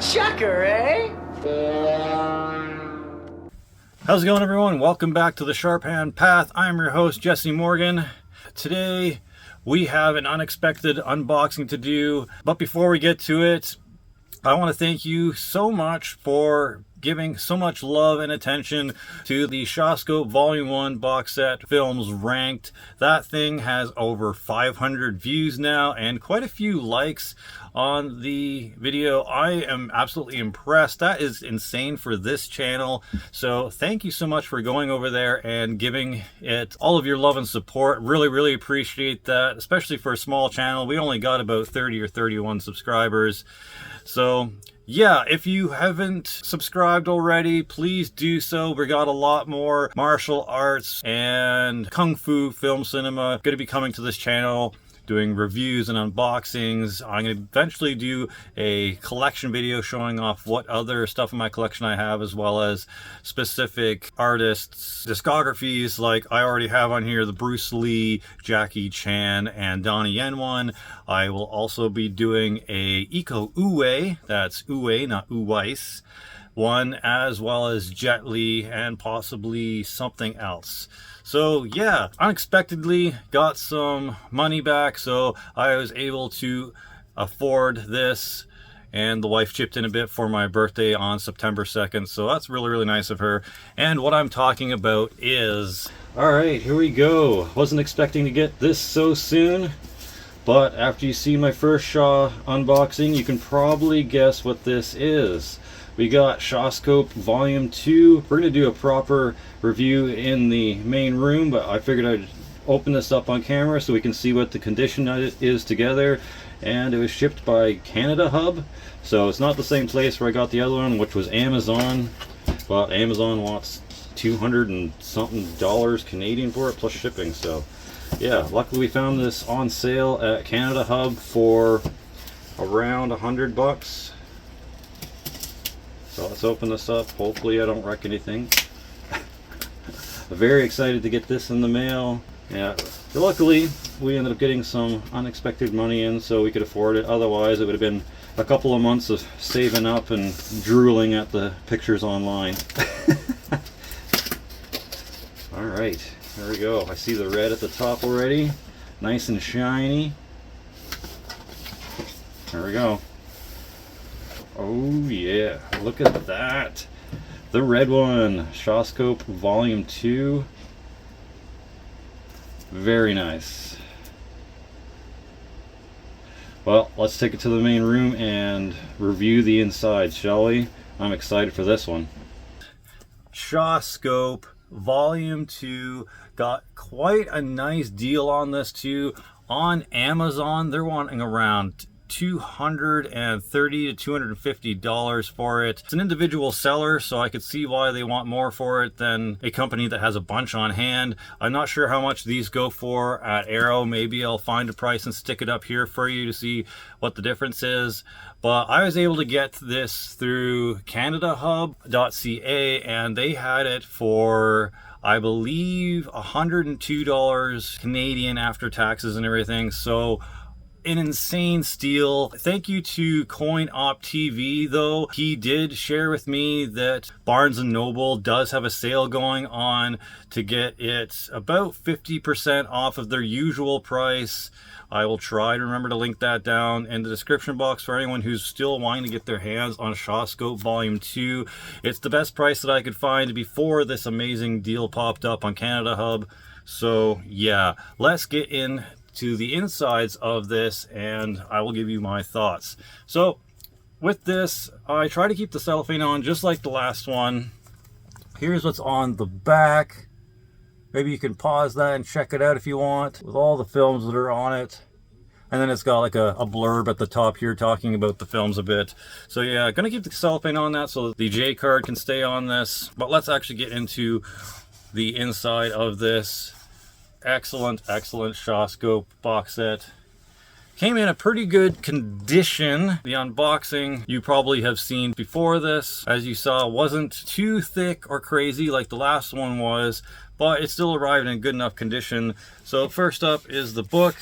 Chucker, eh? How's it going, everyone? Welcome back to the Sharp Hand Path. I'm your host, Jesse Morgan. Today, we have an unexpected unboxing to do. But before we get to it, I want to thank you so much for giving so much love and attention to the Shawscope Volume 1 box set films ranked. That thing has over 500 views now and quite a few likes on the video. I am absolutely impressed. That is insane for this channel. So thank you so much for going over there and giving it all of your love and support. Really appreciate that, especially for a small channel. We only got about 30 or 31 subscribers. So yeah, if you haven't subscribed already, please do so. We got a lot more martial arts and kung fu film cinema going to be coming to this channel, doing reviews and unboxings. I'm going to eventually do a collection video showing off what other stuff in my collection I have, as well as specific artists' discographies. Like I already have on here the Bruce Lee, Jackie Chan, and Donnie Yen one. I will also be doing a Iko Uwe, that's Uwe, not Uweis, one, as well as Jet Li and possibly something else. So yeah, unexpectedly got some money back, so I was able to afford this, and the wife chipped in a bit for my birthday on September 2nd, so that's really nice of her. And what I'm talking about is, all right, here we go. Wasn't expecting to get this so soon, but after you see my first Shaw unboxing, you can probably guess what this is. We got Shawscope Volume 2. We're going to do a proper review in the main room, but I figured I'd open this up on camera so we can see what the condition is together. And it was shipped by Canada Hub, so it's not the same place where I got the other one, which was Amazon. But Amazon wants 200 and something dollars Canadian for it, plus shipping. So yeah, luckily we found this on sale at Canada Hub for around $100. So let's open this up. Hopefully I don't wreck anything. Very excited to get this in the mail. Yeah, luckily we ended up getting some unexpected money in so we could afford it. Otherwise it would have been a couple of months of saving up and drooling at the pictures online. Alright, there we go. I see the red at the top already. Nice and shiny. There we go. Oh yeah, look at that. The red one, Shawscope Volume 2. Very nice. Well, let's take it to the main room and review the inside, shall we? I'm excited for this one. Shawscope Volume 2 got quite a nice deal on this too. On Amazon, they're wanting around $230 to $250 for it. It's an individual seller, so I could see why they want more for it than a company that has a bunch on hand. I'm not sure how much these go for at Arrow. Maybe I'll find a price and stick it up here for you to see what the difference is. But I was able to get this through CanadaHub.ca, and they had it for, I believe, $102 Canadian after taxes and everything. So an insane steal. Thank you to CoinOp TV though. He did share with me that Barnes & Noble does have a sale going on to get it about 50% off of their usual price. I will try to remember to link that down in the description box for anyone who's still wanting to get their hands on Shawscope Volume 2. It's the best price that I could find before this amazing deal popped up on Canada Hub. So yeah, let's get in to the insides of this and I will give you my thoughts. So with this, I try to keep the cellophane on just like the last one. Here's what's on the back. Maybe you can pause that and check it out if you want, with all the films that are on it. And then it's got like a blurb at the top here talking about the films a bit. So yeah, gonna keep the cellophane on that so that the J card can stay on this. But let's actually get into the inside of this. Excellent Shawscope box set. Came in a pretty good condition. The unboxing you probably have seen before this. As you saw, wasn't too thick or crazy like the last one was, but it still arrived in good enough condition. So first up is the book.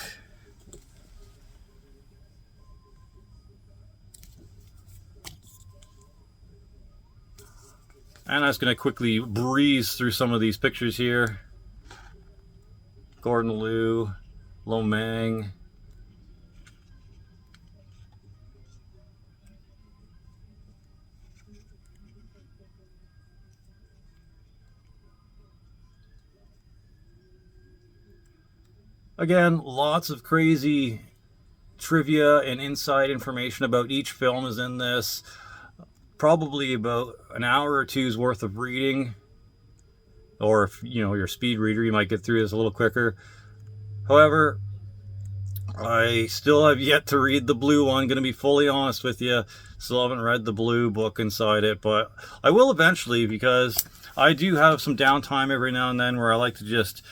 And I'm just going to quickly breeze through some of these pictures here. Gordon Liu, Lo Mang. Again, lots of crazy trivia and inside information about each film is in this. Probably about an hour or two's worth of reading. Or if you're a speed reader, you might get through this a little quicker. However, I still have yet to read the blue one. Going to be fully honest with you. Still haven't read the blue book inside it, but I will eventually, because I do have some downtime every now and then where I like to just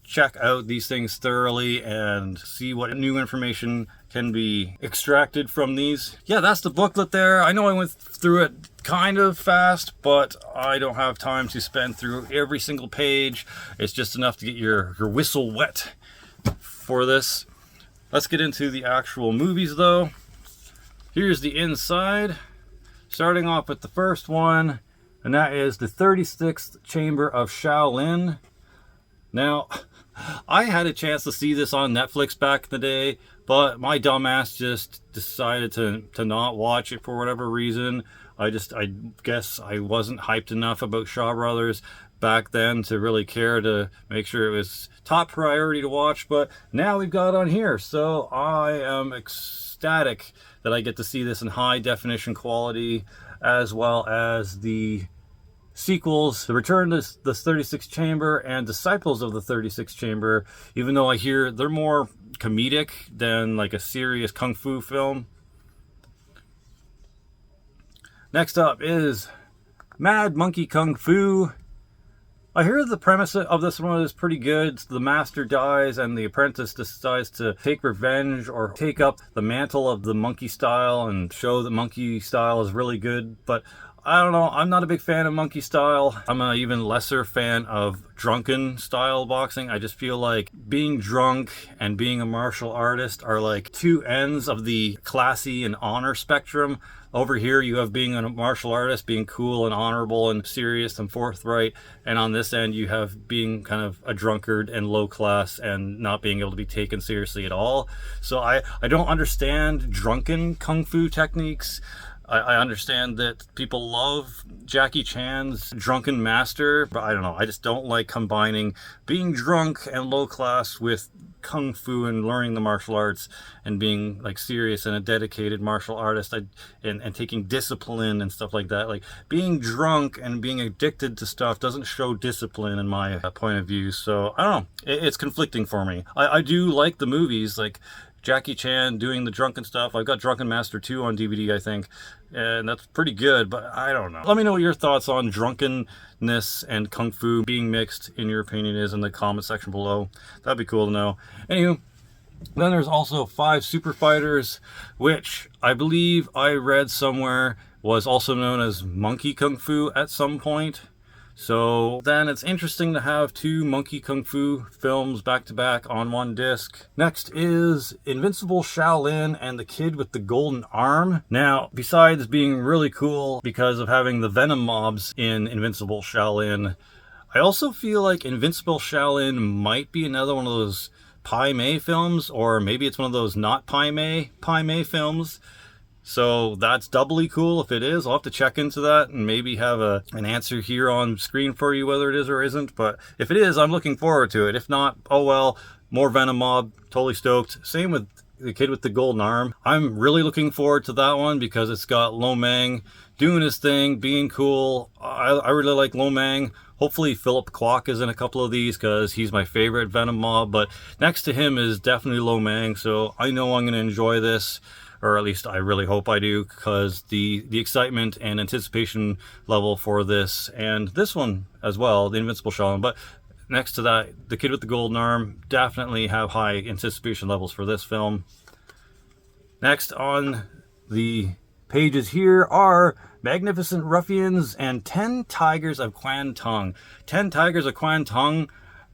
check out these things thoroughly and see what new information can be extracted from these. Yeah, that's the booklet there. I know I went through it kind of fast, but I don't have time to spend through every single page. It's just enough to get your whistle wet for this. Let's get into the actual movies though. Here's the inside, starting off with the first one, and that is the 36th Chamber of Shaolin. Now, I had a chance to see this on Netflix back in the day, but my dumbass just decided to not watch it for whatever reason. I guess I wasn't hyped enough about Shaw Brothers back then to really care to make sure it was top priority to watch, but now we've got it on here, so I am ecstatic that I get to see this in high definition quality, as well as the sequels, The Return to the 36th Chamber and Disciples of the 36th Chamber, even though I hear they're more comedic than like a serious kung fu film. Next up is Mad Monkey Kung Fu. I hear the premise of this one is pretty good. The master dies and the apprentice decides to take revenge or take up the mantle of the monkey style and show that monkey style is really good, but I don't know, I'm not a big fan of monkey style. I'm an even lesser fan of drunken style boxing. I just feel like being drunk and being a martial artist are like two ends of the classy and honor spectrum. Over here you have being a martial artist, being cool and honorable and serious and forthright, and on this end you have being kind of a drunkard and low class and not being able to be taken seriously at all. So I don't understand drunken kung fu techniques. I understand that people love Jackie Chan's Drunken Master, but I don't know, I just don't like combining being drunk and low class with kung fu and learning the martial arts and being like serious and a dedicated martial artist and taking discipline and stuff like that. Like being drunk and being addicted to stuff doesn't show discipline in my point of view. So I don't know, it's conflicting for me. I do like the movies, like Jackie Chan doing the drunken stuff. I've got Drunken Master 2 on DVD, I think, and that's pretty good, but I don't know. Let me know what your thoughts on drunkenness and kung fu being mixed, in your opinion, is in the comment section below. That'd be cool to know. Anywho, then there's also 5 Super Fighters, which I believe I read somewhere was also known as Monkey Kung Fu at some point. So then it's interesting to have 2 Monkey Kung Fu films back to back on one disc. Next is Invincible Shaolin and the Kid with the Golden Arm. Now, besides being really cool because of having the Venom mobs in Invincible Shaolin, I also feel like Invincible Shaolin might be another one of those Pai Mei films, or maybe it's one of those not Pai Mei films. So that's doubly cool if it is. I'll have to check into that and maybe have an answer here on screen for you whether it is or isn't. But if it is, I'm looking forward to it. If not, oh well, more Venom mob, totally stoked. Same with the Kid with the Golden Arm. I'm really looking forward to that one because it's got Lo Mang doing his thing, being cool. I really like Lo Mang. Hopefully Philip Kwok is in a couple of these because he's my favorite Venom mob. But next to him is definitely Lo Mang. So I know I'm going to enjoy this. Or at least I really hope I do, because the excitement and anticipation level for this, and this one as well, the Invincible Shaolin, but next to that, the Kid with the Golden Arm, definitely have high anticipation levels for this film. Next on the pages here are Magnificent Ruffians and 10 Tigers of Quan Tung. 10 Tigers of Quan Tung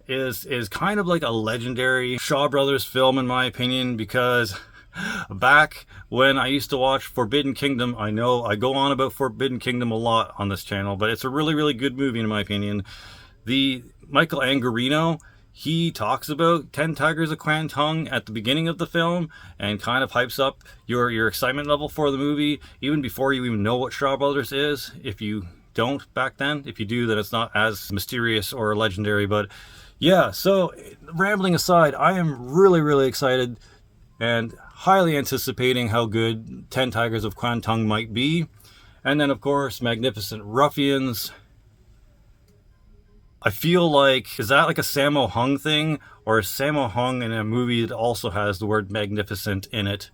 is kind of like a legendary Shaw Brothers film in my opinion, because Back when I used to watch Forbidden Kingdom, I know I go on about Forbidden Kingdom a lot on this channel, but it's a really, really good movie in my opinion. The Michael Angarino, he talks about 10 Tigers of Kwantung at the beginning of the film and kind of hypes up your excitement level for the movie even before you even know what Shaw Brothers is. If you don't back then, if you do, then it's not as mysterious or legendary. But yeah, so rambling aside, I am really, really excited and highly anticipating how good 10 Tigers of Kwantung might be. And then, of course, Magnificent Ruffians. I feel like, is that like a Sammo Hung thing? Or is Sammo Hung in a movie that also has the word magnificent in it?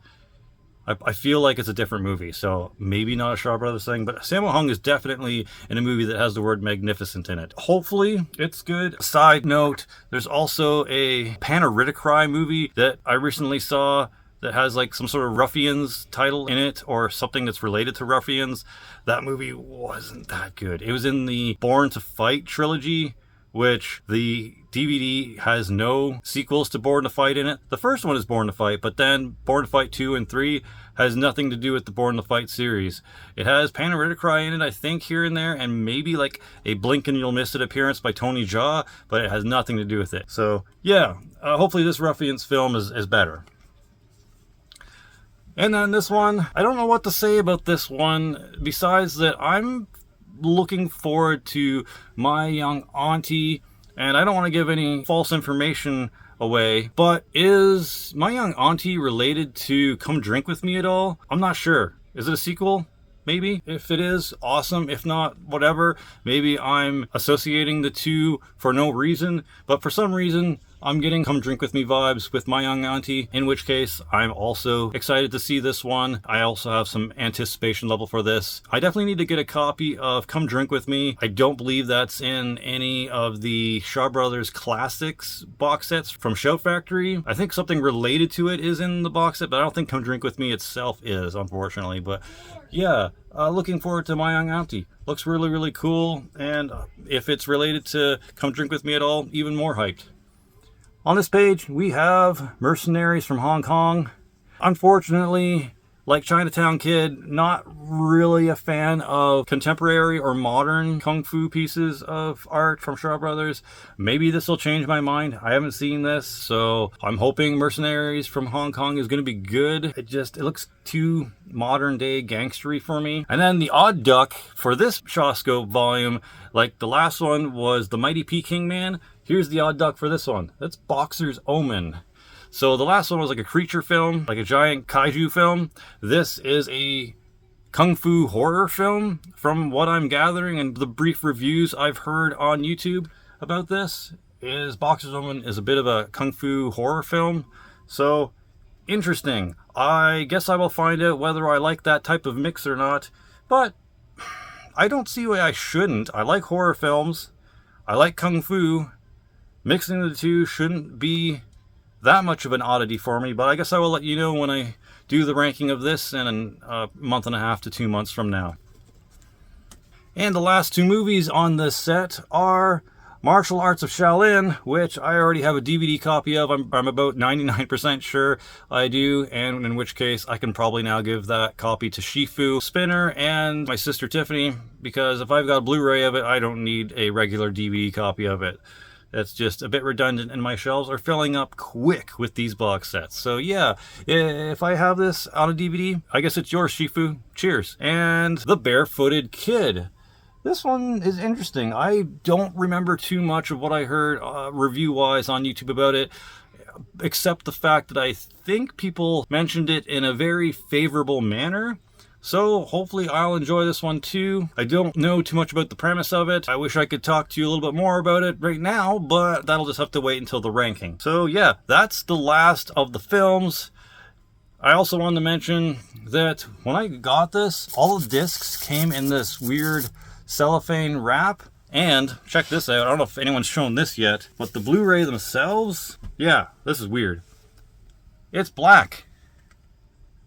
I feel like it's a different movie, so maybe not a Shaw Brothers thing, but Sammo Hung is definitely in a movie that has the word magnificent in it. Hopefully, it's good. Side note, there's also a Paneritocry movie that I recently saw that has like some sort of Ruffians title in it or something that's related to Ruffians. That movie wasn't that good. It was in the Born to Fight trilogy, which the DVD has no sequels to Born to Fight in it. The first one is Born to Fight, but then Born to Fight 2 and 3 has nothing to do with the Born to Fight series. It has Paneritocry in it, I think, here and there, and maybe like a blink and you'll miss it appearance by Tony Jaa, but it has nothing to do with it. So yeah, hopefully this Ruffians film is better. And then this one, I don't know what to say about this one, besides that I'm looking forward to My Young Auntie, and I don't want to give any false information away, but is My Young Auntie related to Come Drink With Me at all? I'm not sure. Is it a sequel? Maybe. If it is, awesome. If not, whatever. Maybe I'm associating the two for no reason, but for some reason I'm getting Come Drink With Me vibes with My Young Auntie, in which case I'm also excited to see this one. I also have some anticipation level for this. I definitely need to get a copy of Come Drink With Me. I don't believe that's in any of the Shaw Brothers Classics box sets from Shout Factory. I think something related to it is in the box set, but I don't think Come Drink With Me itself is, unfortunately. But yeah, looking forward to My Young Auntie. Looks really, really cool, and if it's related to Come Drink With Me at all, even more hyped. On this page, we have Mercenaries from Hong Kong. Unfortunately, like Chinatown Kid, not really a fan of contemporary or modern kung fu pieces of art from Shaw Brothers. Maybe this will change my mind. I haven't seen this, so I'm hoping Mercenaries from Hong Kong is going to be good. It looks too modern day gangstery for me. And then the odd duck for this Shawscope volume, like the last one was The Mighty Peking Man. Here's the odd duck for this one. That's Boxer's Omen. So the last one was like a creature film, like a giant kaiju film. This is a kung fu horror film from what I'm gathering, and the brief reviews I've heard on YouTube about this is Boxer's Omen is a bit of a kung fu horror film. So interesting. I guess I will find out whether I like that type of mix or not, but I don't see why I shouldn't. I like horror films. I like kung fu. Mixing the two shouldn't be that much of an oddity for me, but I guess I will let you know when I do the ranking of this in a month and a half to 2 months from now. And the last two movies on this set are Martial Arts of Shaolin, which I already have a DVD copy of. I'm about 99% sure I do, and in which case I can probably now give that copy to Shifu, Spinner, and my sister Tiffany, because if I've got a Blu-ray of it, I don't need a regular DVD copy of it. That's just a bit redundant, and my shelves are filling up quick with these box sets. So yeah, if I have this on a DVD, I guess it's yours, Shifu. Cheers. And The Barefooted Kid. This one is interesting. I don't remember too much of what I heard review-wise on YouTube about it, except the fact that I think people mentioned it in a very favorable manner. So hopefully I'll enjoy this one too. I don't know too much about the premise of it. I wish I could talk to you a little bit more about it right now, but that'll just have to wait until the ranking. So yeah, that's the last of the films. I also wanted to mention that when I got this, all the discs came in this weird cellophane wrap. And check this out. I don't know if anyone's shown this yet, but the Blu-ray themselves, yeah, this is weird. It's black.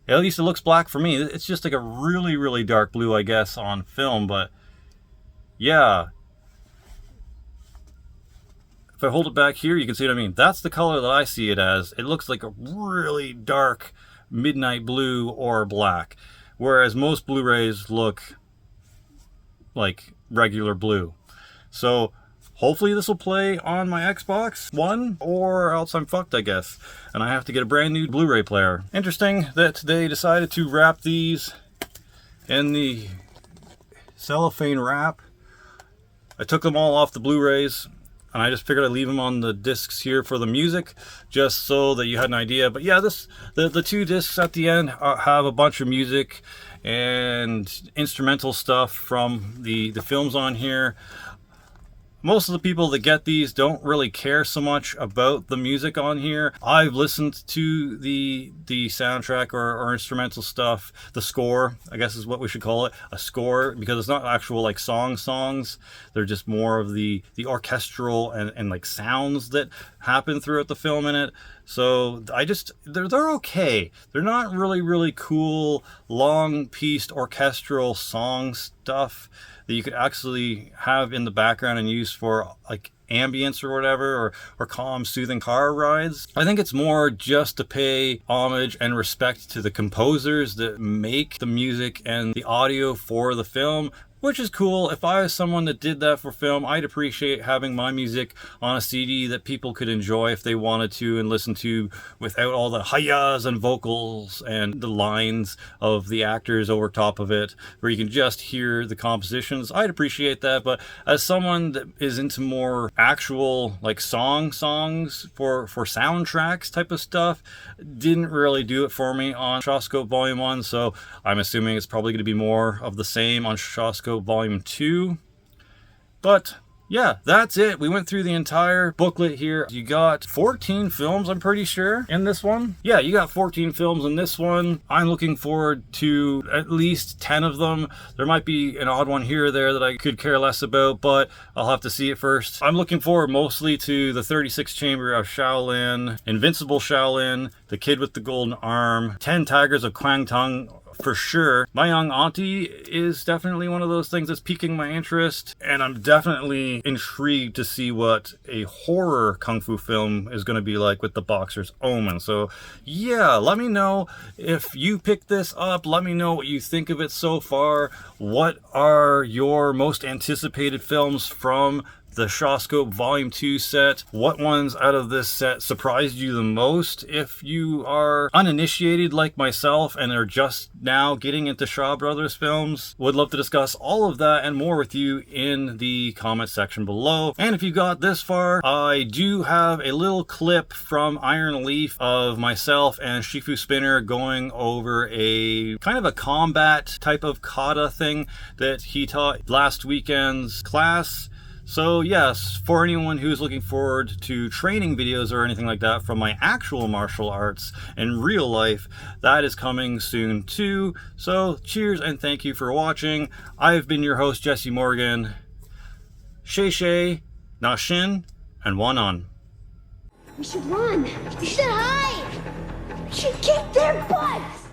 At least it looks black for me. It's just like a really, really dark blue, I guess, on film, but yeah. If I hold it back here, you can see what I mean. That's the color that I see it as. It looks like a really dark midnight blue or black, whereas most Blu-rays look like regular blue. So hopefully this will play on my Xbox One, or else I'm fucked, I guess, and I have to get a brand new Blu-ray player. Interesting that they decided to wrap these in the cellophane wrap. I took them all off the Blu-rays, and I just figured I'd leave them on the discs here for the music, just so that you had an idea. But yeah, the two discs at the end have a bunch of music and instrumental stuff from the films on here. Most of the people that get these don't really care so much about the music on here. I've listened to the soundtrack or instrumental stuff, the score, I guess is what we should call it, a score, because it's not actual like songs. They're just more of the orchestral and like sounds that happen throughout the film in it. So they're okay. They're not really cool, long-pieced orchestral song stuff that you could actually have in the background and use for like ambience or whatever, or calm, soothing car rides. I think it's more just to pay homage and respect to the composers that make the music and the audio for the film, which is cool. If I was someone that did that for film, I'd appreciate having my music on a CD that people could enjoy if they wanted to and listen to without all the hi-yas and vocals and the lines of the actors over top of it, where you can just hear the compositions. I'd appreciate that, but as someone that is into more actual like songs for soundtracks type of stuff, didn't really do it for me on Shawscope Volume 1, so I'm assuming it's probably going to be more of the same on Shawscope Volume 2. But yeah, that's it. We went through the entire booklet here. You got 14 films, I'm pretty sure, in this one. Yeah, you got 14 films in this one. I'm looking forward to at least 10 of them. There might be an odd one here or there that I could care less about, but I'll have to see it first. I'm looking forward mostly to the 36th Chamber of Shaolin, Invincible Shaolin, The Kid with the Golden Arm, 10 Tigers of Kwangtung, for sure. My Young Auntie is definitely one of those things that's piquing my interest, and I'm definitely intrigued to see what a horror kung fu film is going to be like with The Boxer's Omen. So yeah, let me know if you picked this up. Let me know what you think of it so far. What are your most anticipated films from the Shawscope Volume 2 set? What ones out of this set surprised you the most? If you are uninitiated like myself and are just now getting into Shaw Brothers films, would love to discuss all of that and more with you in the comment section below. And if you got this far, I do have a little clip from Iron Leaf of myself and Shifu Spinner going over a kind of a combat type of kata thing that he taught last weekend's class. So yes, for anyone who's looking forward to training videos or anything like that from my actual martial arts in real life, that is coming soon too. So cheers and thank you for watching. I've been your host, Jesse Morgan. Shei, Na Shin, and Wan On. We should run. We should hide. We should kick their butts.